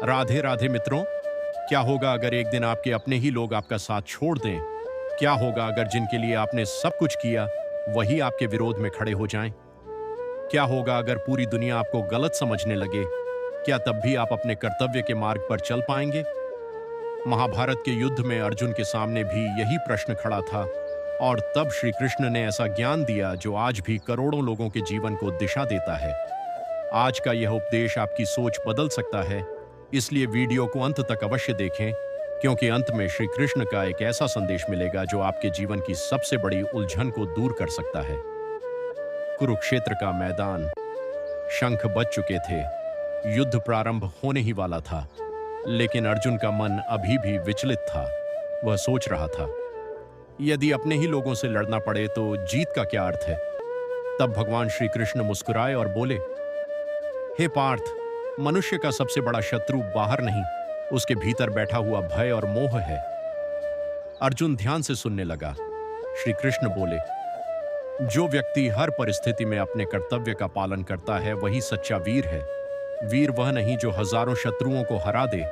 राधे राधे मित्रों। क्या होगा अगर एक दिन आपके अपने ही लोग आपका साथ छोड़ दें? क्या होगा अगर जिनके लिए आपने सब कुछ किया वही आपके विरोध में खड़े हो जाएं? क्या होगा अगर पूरी दुनिया आपको गलत समझने लगे? क्या तब भी आप अपने कर्तव्य के मार्ग पर चल पाएंगे? महाभारत के युद्ध में अर्जुन के सामने भी यही प्रश्न खड़ा था और तब श्री कृष्ण ने ऐसा ज्ञान दिया जो आज भी करोड़ों लोगों के जीवन को दिशा देता है। आज का यह उपदेश आपकी सोच बदल सकता है, इसलिए वीडियो को अंत तक अवश्य देखें, क्योंकि अंत में श्री कृष्ण का एक ऐसा संदेश मिलेगा जो आपके जीवन की सबसे बड़ी उलझन को दूर कर सकता है। कुरुक्षेत्र का मैदान, शंख बज चुके थे, युद्ध प्रारंभ होने ही वाला था, लेकिन अर्जुन का मन अभी भी विचलित था। वह सोच रहा था, यदि अपने ही लोगों से लड़ना पड़े तो जीत का क्या अर्थ है? तब भगवान श्री कृष्ण मुस्कुराए और बोले, हे पार्थ, मनुष्य का सबसे बड़ा शत्रु बाहर नहीं, उसके भीतर बैठा हुआ भय और मोह है। अर्जुन ध्यान से सुनने लगा। श्री कृष्ण बोले, जो व्यक्ति हर परिस्थिति में अपने कर्तव्य का पालन करता है वही सच्चा वीर है। वीर वह नहीं जो हजारों शत्रुओं को हरा दे,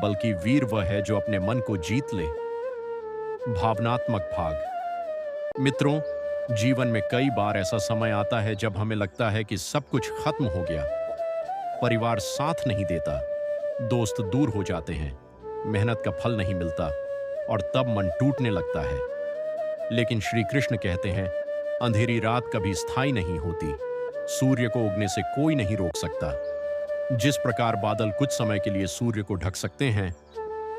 बल्कि वीर वह है जो अपने मन को जीत ले। भावनात्मक भाग। मित्रों, जीवन में कई बार ऐसा समय आता है जब हमें लगता है कि सब कुछ खत्म हो गया। परिवार साथ नहीं देता, दोस्त दूर हो जाते हैं, मेहनत का फल नहीं मिलता और तब मन टूटने लगता है। लेकिन श्री कृष्ण कहते हैं, अंधेरी रात कभी स्थायी नहीं होती, सूर्य को उगने से कोई नहीं रोक सकता। जिस प्रकार बादल कुछ समय के लिए सूर्य को ढक सकते हैं,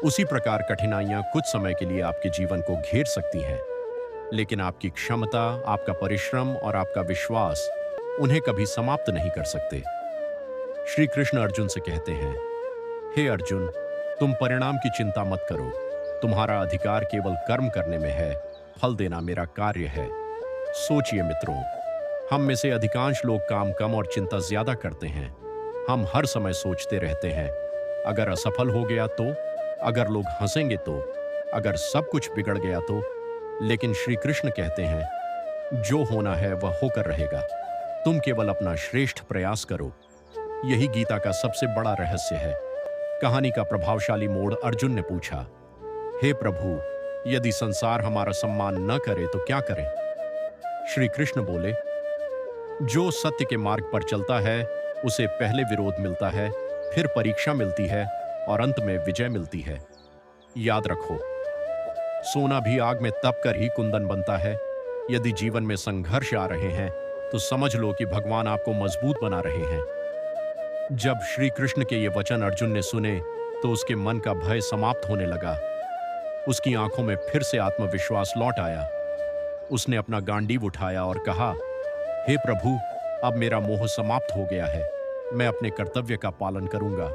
उसी प्रकार कठिनाइयां कुछ समय के लिए आपके जीवन को घेर सकती हैं, लेकिन आपकी क्षमता, आपका परिश्रम और आपका विश्वास उन्हें कभी समाप्त नहीं कर सकते। श्री कृष्ण अर्जुन से कहते हैं, हे अर्जुन, तुम परिणाम की चिंता मत करो, तुम्हारा अधिकार केवल कर्म करने में है, फल देना मेरा कार्य है। सोचिए मित्रों, हम में से अधिकांश लोग काम कम और चिंता ज्यादा करते हैं। हम हर समय सोचते रहते हैं, अगर असफल हो गया तो, अगर लोग हंसेंगे तो, अगर सब कुछ बिगड़ गया तो। लेकिन श्री कृष्ण कहते हैं, जो होना है वह होकर रहेगा, तुम केवल अपना श्रेष्ठ प्रयास करो। यही गीता का सबसे बड़ा रहस्य है। कहानी का प्रभावशाली मोड़। अर्जुन ने पूछा, हे प्रभु, यदि संसार हमारा सम्मान न करे तो क्या करें? श्री कृष्ण बोले, जो सत्य के मार्ग पर चलता है उसे पहले विरोध मिलता है, फिर परीक्षा मिलती है और अंत में विजय मिलती है। याद रखो, सोना भी आग में तप कर ही कुंदन बनता है। यदि जीवन में संघर्ष आ रहे हैं तो समझ लो कि भगवान आपको मजबूत बना रहे हैं। जब श्री कृष्ण के ये वचन अर्जुन ने सुने तो उसके मन का भय समाप्त होने लगा। उसकी आंखों में फिर से आत्मविश्वास लौट आया। उसने अपना गांडीव उठाया और कहा, हे प्रभु, अब मेरा मोह समाप्त हो गया है, मैं अपने कर्तव्य का पालन करूंगा।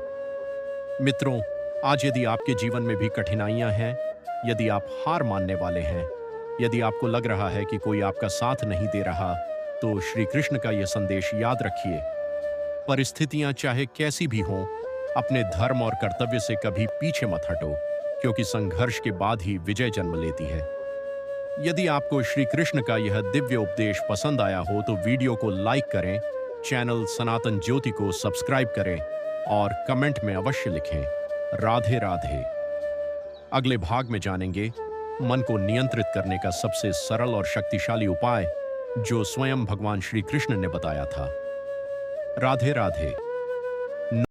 मित्रों, आज यदि आपके जीवन में भी कठिनाइयां हैं, यदि आप हार मानने वाले हैं, यदि आपको लग रहा है कि कोई आपका साथ नहीं दे रहा, तो श्री कृष्ण का यह संदेश याद रखिए। परिस्थितियां चाहे कैसी भी हों, अपने धर्म और कर्तव्य से कभी पीछे मत हटो, क्योंकि संघर्ष के बाद ही विजय जन्म लेती है। यदि आपको श्री कृष्ण का यह दिव्य उपदेश पसंद आया हो तो वीडियो को लाइक करें, चैनल सनातन ज्योति को सब्सक्राइब करें और कमेंट में अवश्य लिखें, राधे राधे। अगले भाग में जानेंगे मन को नियंत्रित करने का सबसे सरल और शक्तिशाली उपाय जो स्वयं भगवान श्री कृष्ण ने बताया था। राधे राधे।